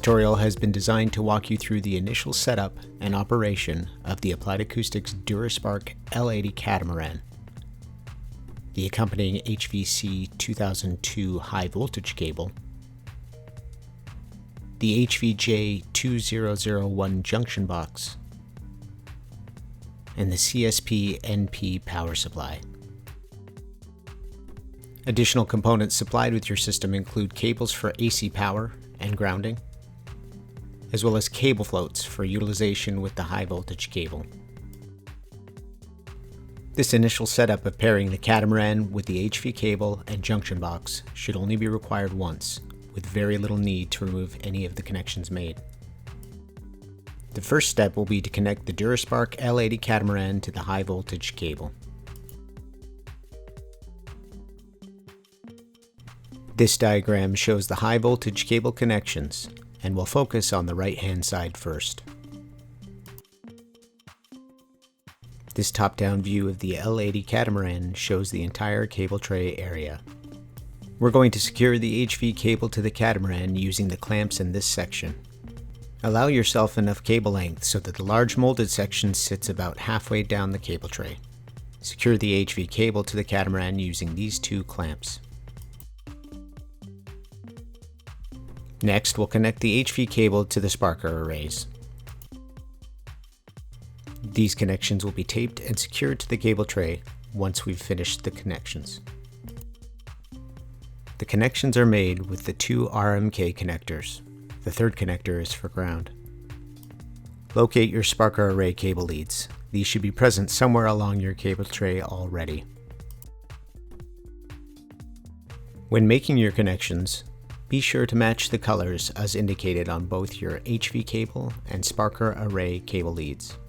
tutorial has been designed to walk you through the initial setup and operation of the Applied Acoustics Dura-Spark L80 catamaran, the accompanying HVC 2002 high voltage cable, the HVJ 2001 junction box, and the CSP NP power supply. Additional components supplied with your system include cables for AC power and grounding, as well as cable floats for utilization with the high voltage cable. This initial setup of pairing the catamaran with the HV cable and junction box should only be required once, with very little need to remove any of the connections made. The first step will be to connect the Dura-Spark L80 catamaran to the high voltage cable. This diagram shows the high voltage cable connections, and we'll focus on the right-hand side first. This top-down view of the L80 catamaran shows the entire cable tray area. We're going to secure the HV cable to the catamaran using the clamps in this section. Allow yourself enough cable length so that the large molded section sits about halfway down the cable tray. Secure the HV cable to the catamaran using these two clamps. Next, we'll connect the HV cable to the sparker arrays. These connections will be taped and secured to the cable tray once we've finished the connections. The connections are made with the two RMK connectors. The third connector is for ground. Locate your sparker array cable leads. These should be present somewhere along your cable tray already. When making your connections, be sure to match the colors as indicated on both your HV cable and sparker array cable leads.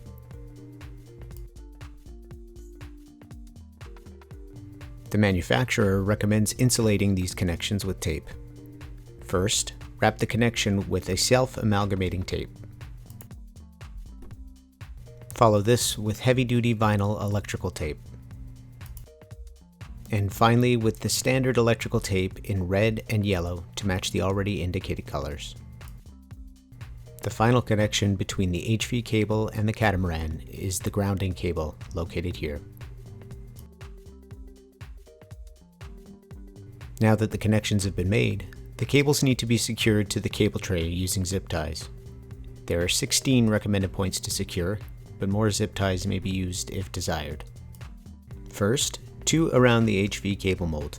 The manufacturer recommends insulating these connections with tape. First, wrap the connection with a self-amalgamating tape. Follow this with heavy-duty vinyl electrical tape. And finally with the standard electrical tape in red and yellow to match the already indicated colors. The final connection between the HV cable and the catamaran is the grounding cable located here. Now that the connections have been made, the cables need to be secured to the cable tray using zip ties. There are 16 recommended points to secure, but more zip ties may be used if desired. First, 2 around the HV cable mold,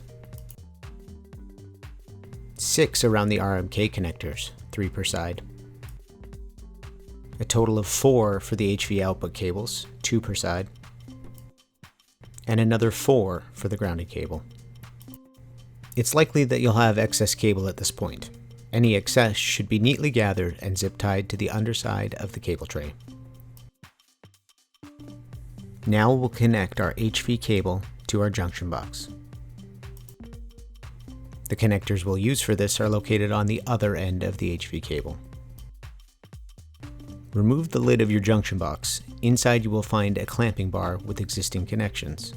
6 around the RMK connectors, 3 per side, a total of 4 for the HV output cables, 2 per side, and another 4 for the grounding cable. It's likely that you'll have excess cable at this point. Any excess should be neatly gathered and zip tied to the underside of the cable tray. Now we'll connect our HV cable to our junction box. The connectors we'll use for this are located on the other end of the HV cable. Remove the lid of your junction box. Inside you will find a clamping bar with existing connections.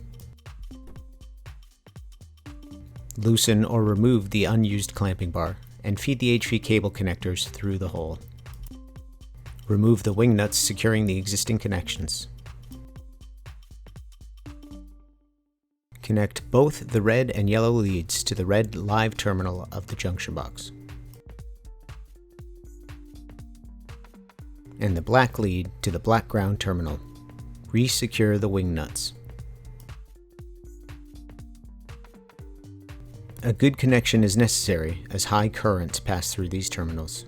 Loosen or remove the unused clamping bar and feed the HV cable connectors through the hole. Remove the wing nuts securing the existing connections. Connect both the red and yellow leads to the red live terminal of the junction box, and the black lead to the black ground terminal. Re-secure the wing nuts. A good connection is necessary as high currents pass through these terminals.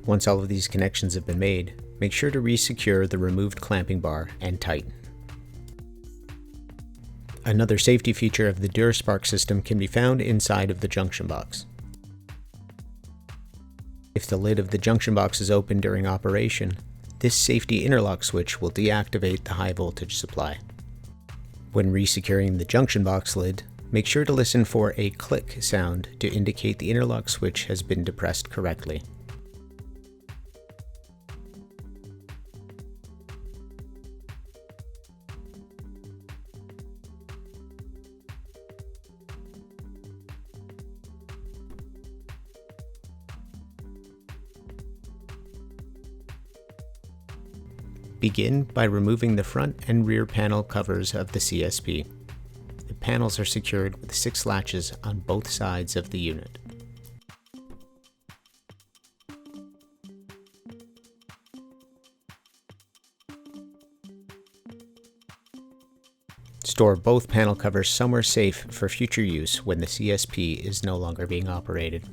Once all of these connections have been made, make sure to re-secure the removed clamping bar and tighten. Another safety feature of the Dura-Spark system can be found inside of the junction box. If the lid of the junction box is open during operation, this safety interlock switch will deactivate the high voltage supply. When resecuring the junction box lid, make sure to listen for a click sound to indicate the interlock switch has been depressed correctly. Begin by removing the front and rear panel covers of the CSP. The panels are secured with 6 latches on both sides of the unit. Store both panel covers somewhere safe for future use when the CSP is no longer being operated.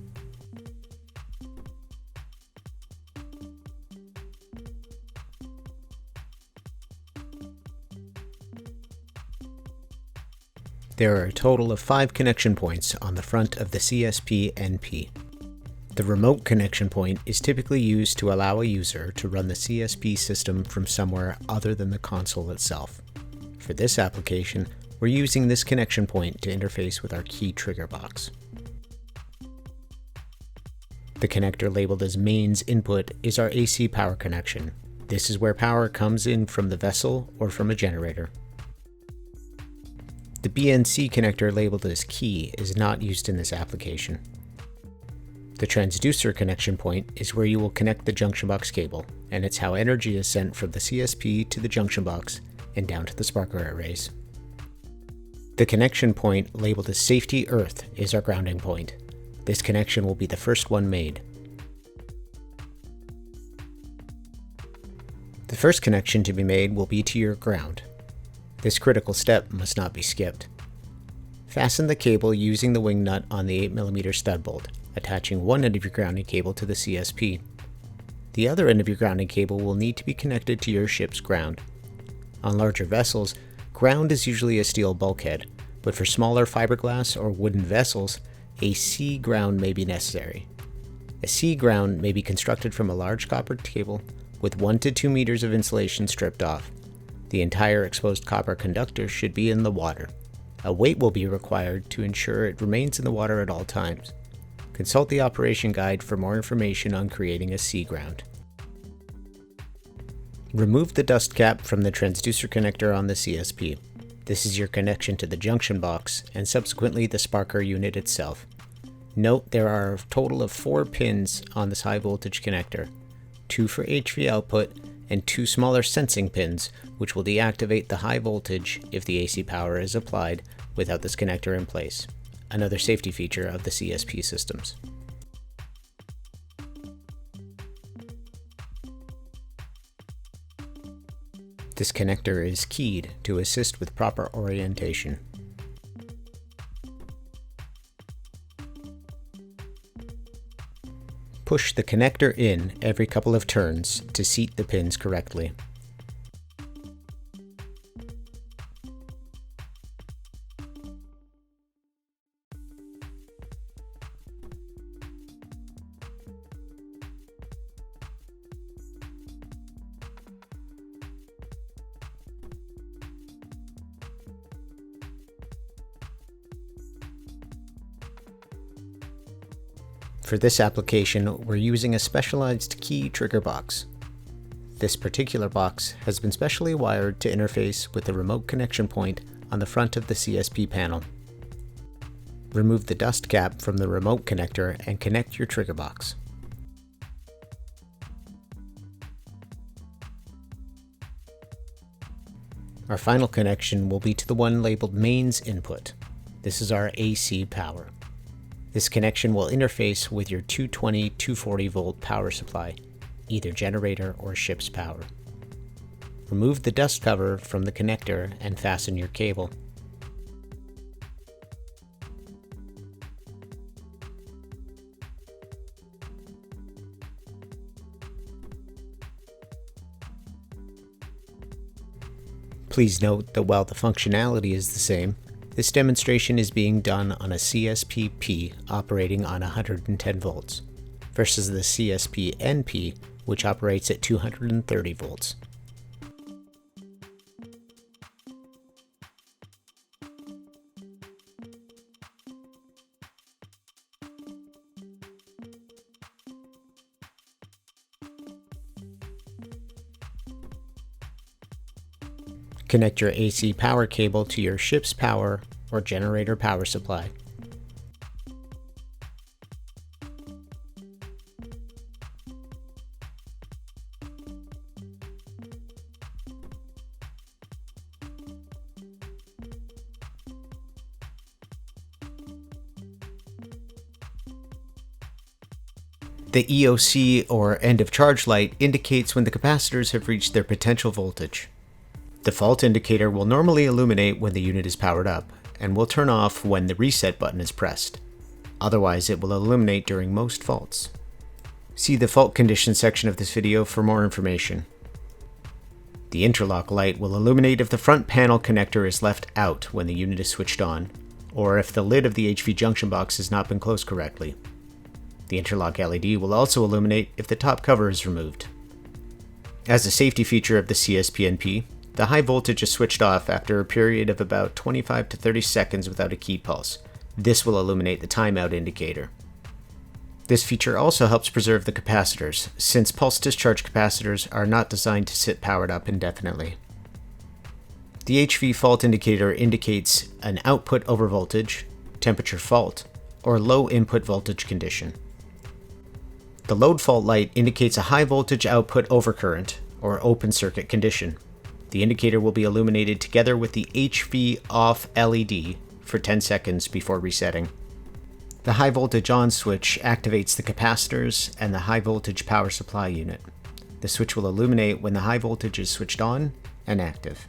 There are a total of 5 connection points on the front of the CSP NP. The remote connection point is typically used to allow a user to run the CSP system from somewhere other than the console itself. For this application, we're using this connection point to interface with our key trigger box. The connector labeled as mains input is our AC power connection. This is where power comes in from the vessel or from a generator. The BNC connector labeled as key is not used in this application. The transducer connection point is where you will connect the junction box cable, and it's how energy is sent from the CSP to the junction box and down to the sparker arrays. The connection point labeled as safety earth is our grounding point. This connection will be the first one made. The first connection to be made will be to your ground. This critical step must not be skipped. Fasten the cable using the wing nut on the 8mm stud bolt, attaching one end of your grounding cable to the CSP. The other end of your grounding cable will need to be connected to your ship's ground. On larger vessels, ground is usually a steel bulkhead, but for smaller fiberglass or wooden vessels, a C ground may be necessary. A C ground may be constructed from a large copper cable with 1 to 2 meters of insulation stripped off. The entire exposed copper conductor should be in the water. A weight will be required to ensure it remains in the water at all times. Consult the operation guide for more information on creating a C ground. Remove the dust cap from the transducer connector on the CSP. This is your connection to the junction box and subsequently the sparker unit itself. Note there are a total of 4 pins on this high voltage connector, 2 for HV output and 2 smaller sensing pins which will deactivate the high voltage if the AC power is applied without this connector in place, another safety feature of the CSP systems. This connector is keyed to assist with proper orientation. Push the connector in every couple of turns to seat the pins correctly. For this application, we're using a specialized key trigger box. This particular box has been specially wired to interface with the remote connection point on the front of the CSP panel. Remove the dust cap from the remote connector and connect your trigger box. Our final connection will be to the one labeled mains input. This is our AC power. This connection will interface with your 220-240 volt power supply, either generator or ship's power. Remove the dust cover from the connector and fasten your cable. Please note that while the functionality is the same, this demonstration is being done on a CSP-P operating on 110 volts, versus the CSP-NP, which operates at 230 volts. Connect your AC power cable to your ship's power or generator power supply. The EOC, or end of charge light, indicates when the capacitors have reached their potential voltage. The fault indicator will normally illuminate when the unit is powered up, and will turn off when the reset button is pressed. Otherwise, it will illuminate during most faults. See the fault condition section of this video for more information. The interlock light will illuminate if the front panel connector is left out when the unit is switched on, or if the lid of the HV junction box has not been closed correctly. The interlock LED will also illuminate if the top cover is removed. As a safety feature of the CSP-NP, the high voltage is switched off after a period of about 25 to 30 seconds without a key pulse. This will illuminate the timeout indicator. This feature also helps preserve the capacitors, since pulse discharge capacitors are not designed to sit powered up indefinitely. The HV fault indicator indicates an output overvoltage, temperature fault, or low input voltage condition. The load fault light indicates a high voltage output overcurrent, or open circuit condition. The indicator will be illuminated together with the HV off LED for 10 seconds before resetting. The high voltage on switch activates the capacitors and the high voltage power supply unit. The switch will illuminate when the high voltage is switched on and active.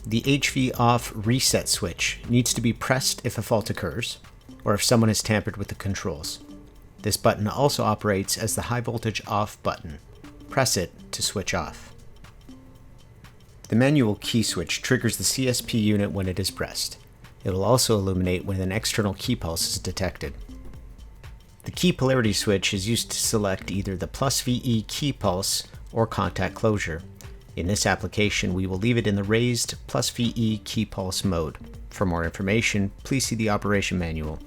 The HV off reset switch needs to be pressed if a fault occurs, or if someone has tampered with the controls. This button also operates as the high voltage off button. Press it to switch off. The manual key switch triggers the CSP unit when it is pressed. It will also illuminate when an external key pulse is detected. The key polarity switch is used to select either the +VE key pulse or contact closure. In this application, we will leave it in the raised +VE key pulse mode. For more information, please see the operation manual.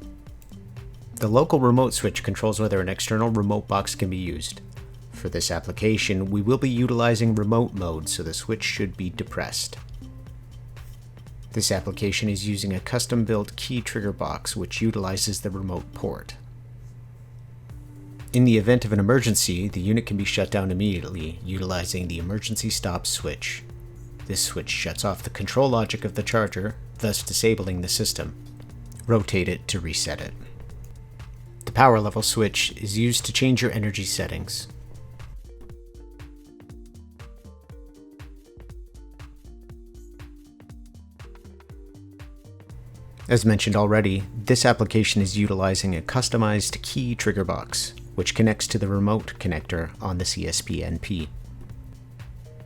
The local remote switch controls whether an external remote box can be used. For this application, we will be utilizing remote mode, so the switch should be depressed. This application is using a custom-built key trigger box which utilizes the remote port. In the event of an emergency, the unit can be shut down immediately utilizing the emergency stop switch. This switch shuts off the control logic of the charger, thus disabling the system. Rotate it to reset it. The power level switch is used to change your energy settings. As mentioned already, this application is utilizing a customized key trigger box, which connects to the remote connector on the CSP-NP.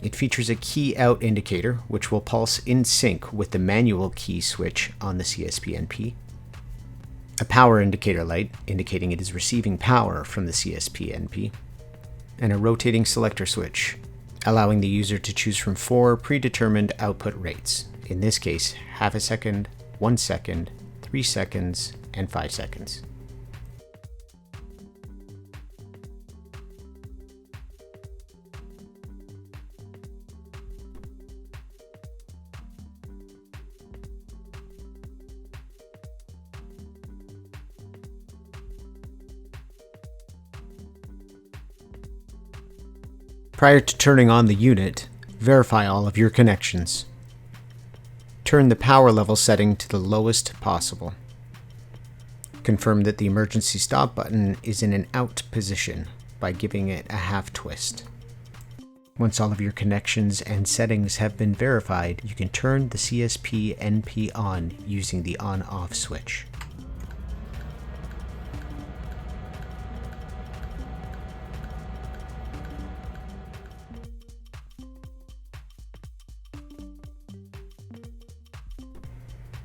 It features a key out indicator, which will pulse in sync with the manual key switch on the CSP-NP, a power indicator light indicating it is receiving power from the CSP-NP, and a rotating selector switch, allowing the user to choose from 4 predetermined output rates, in this case, half a second, 1 second, 3 seconds, and 5 seconds. Prior to turning on the unit, verify all of your connections. Turn the power level setting to the lowest possible. Confirm that the emergency stop button is in an out position by giving it a half twist. Once all of your connections and settings have been verified, you can turn the CSP-NP on using the on-off switch.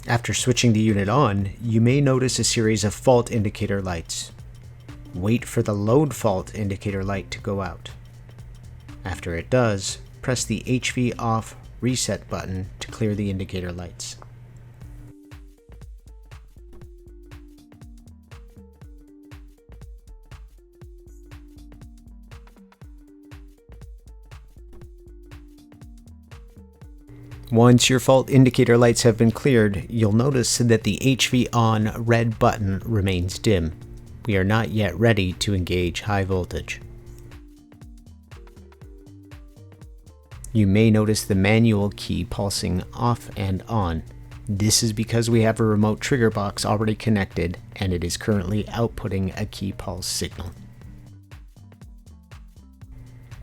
After switching the unit on, you may notice a series of fault indicator lights. Wait for the load fault indicator light to go out. After it does, press the HV off reset button to clear the indicator lights. Once your fault indicator lights have been cleared, you'll notice that the HV on red button remains dim. We are not yet ready to engage high voltage. You may notice the manual key pulsing off and on. This is because we have a remote trigger box already connected and it is currently outputting a key pulse signal.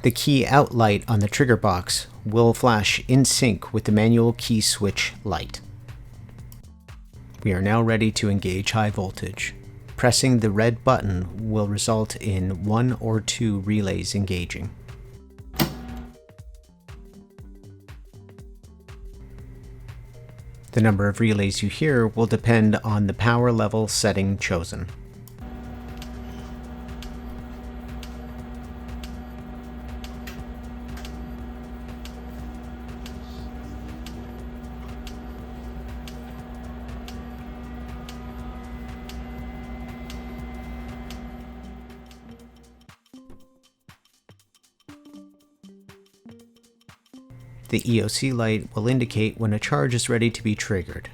The key out light on the trigger box will flash in sync with the manual key switch light. We are now ready to engage high voltage. Pressing the red button will result in 1 or 2 relays engaging. The number of relays you hear will depend on the power level setting chosen. The EOC light will indicate when a charge is ready to be triggered.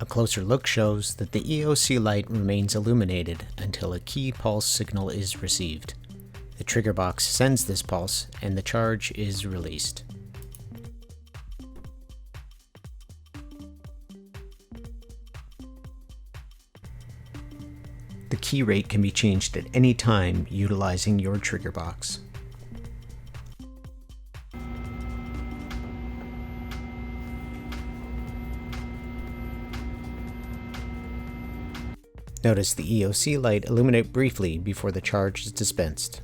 A closer look shows that the EOC light remains illuminated until a key pulse signal is received. The trigger box sends this pulse and the charge is released. The key rate can be changed at any time utilizing your trigger box. Notice the EOC light illuminate briefly before the charge is dispensed.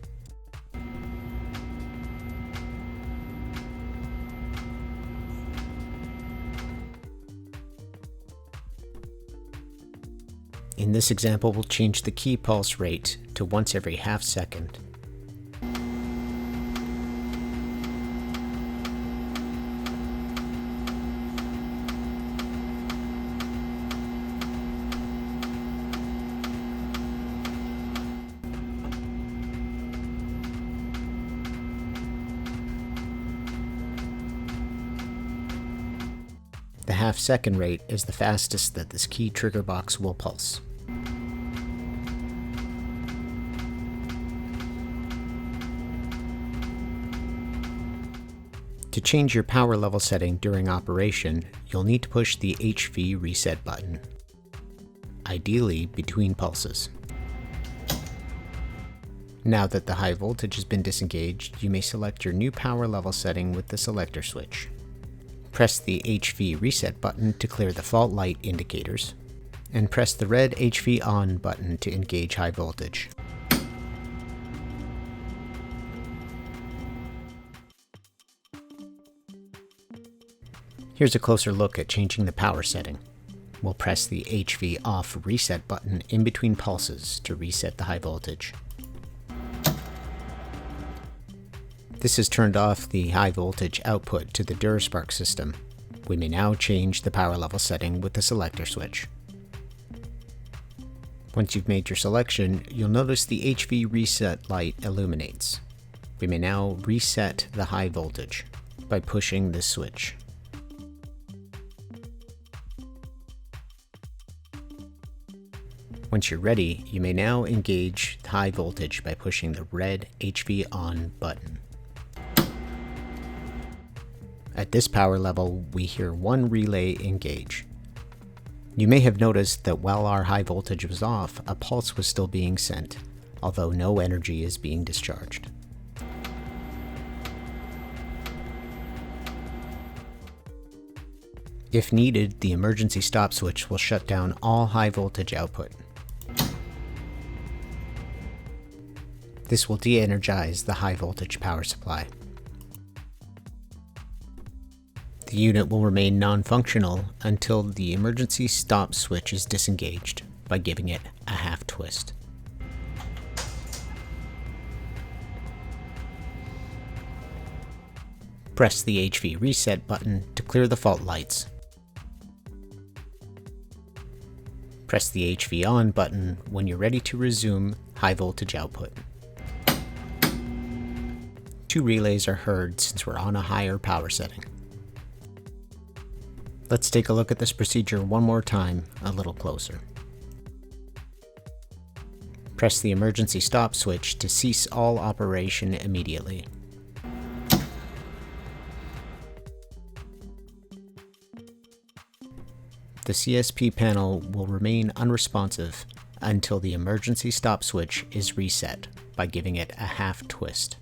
In this example, we'll change the key pulse rate to once every half second. The half-second rate is the fastest that this key trigger box will pulse. To change your power level setting during operation, you'll need to push the HV reset button, ideally between pulses. Now that the high voltage has been disengaged, you may select your new power level setting with the selector switch. Press the HV reset button to clear the fault light indicators, and press the red HV on button to engage high voltage. Here's a closer look at changing the power setting. We'll press the HV off reset button in between pulses to reset the high voltage. This has turned off the high voltage output to the Dura-Spark system. We may now change the power level setting with the selector switch. Once you've made your selection, you'll notice the HV reset light illuminates. We may now reset the high voltage by pushing this switch. Once you're ready, you may now engage high voltage by pushing the red HV on button. At this power level, we hear one relay engage. You may have noticed that while our high voltage was off, a pulse was still being sent, although no energy is being discharged. If needed, the emergency stop switch will shut down all high voltage output. This will de-energize the high voltage power supply. The unit will remain non-functional until the emergency stop switch is disengaged by giving it a half twist. Press the HV reset button to clear the fault lights. Press the HV on button when you're ready to resume high voltage output. 2 relays are heard since we're on a higher power setting. Let's take a look at this procedure one more time, a little closer. Press the emergency stop switch to cease all operation immediately. The CSP panel will remain unresponsive until the emergency stop switch is reset by giving it a half twist.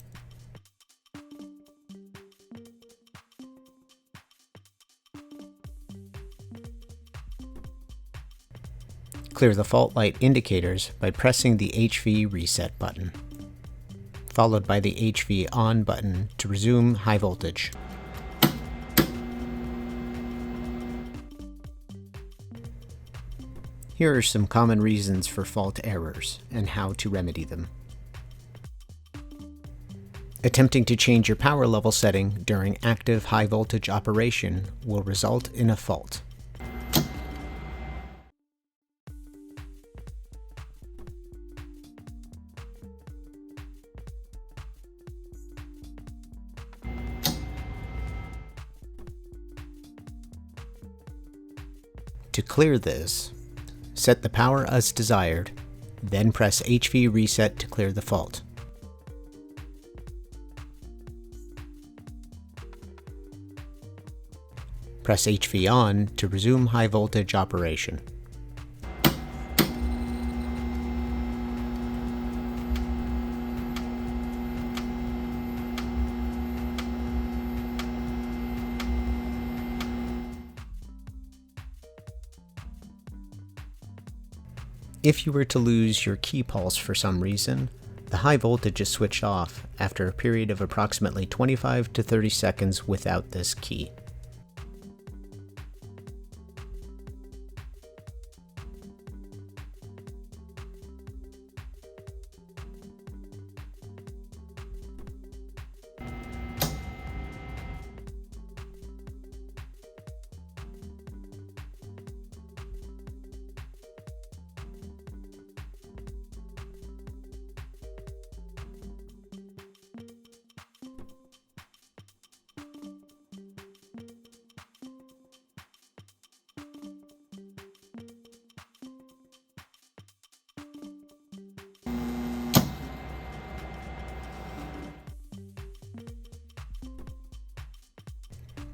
Clear the fault light indicators by pressing the HV reset button, followed by the HV on button to resume high voltage. Here are some common reasons for fault errors and how to remedy them. Attempting to change your power level setting during active high voltage operation will result in a fault. To clear this, set the power as desired, then press HV reset to clear the fault. Press HV on to resume high voltage operation. If you were to lose your key pulse for some reason, the high voltage is switched off after a period of approximately 25 to 30 seconds without this key.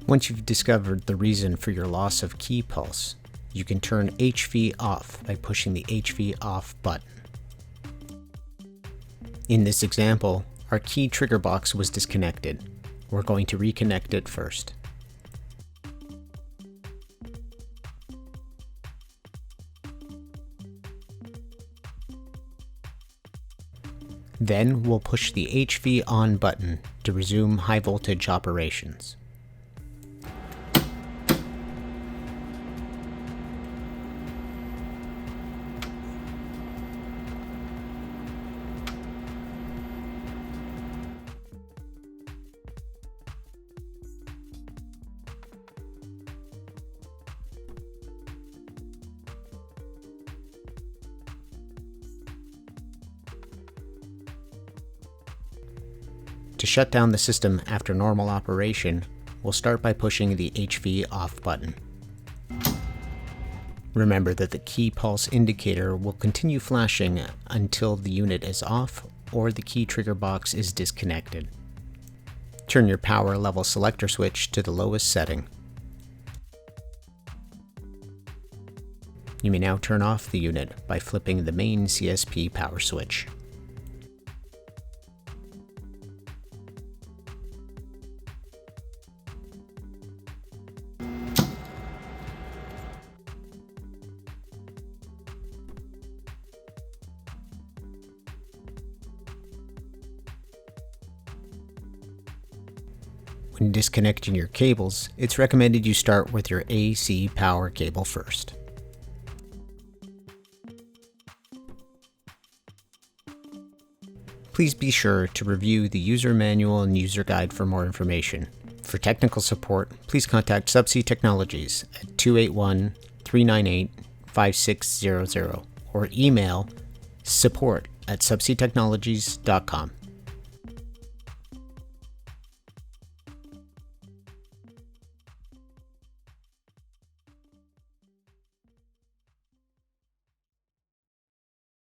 Once you've discovered the reason for your loss of key pulse, you can turn HV off by pushing the HV off button. In this example, our key trigger box was disconnected. We're going to reconnect it first. Then we'll push the HV on button to resume high voltage operations. To shut down the system after normal operation, we'll start by pushing the HV off button. Remember that the key pulse indicator will continue flashing until the unit is off or the key trigger box is disconnected. Turn your power level selector switch to the lowest setting. You may now turn off the unit by flipping the main CSP power switch. When disconnecting your cables, it's recommended you start with your AC power cable first. Please be sure to review the user manual and user guide for more information. For technical support, please contact Subsea Technologies at 281-398-5600 or email support@subseatechnologies.com.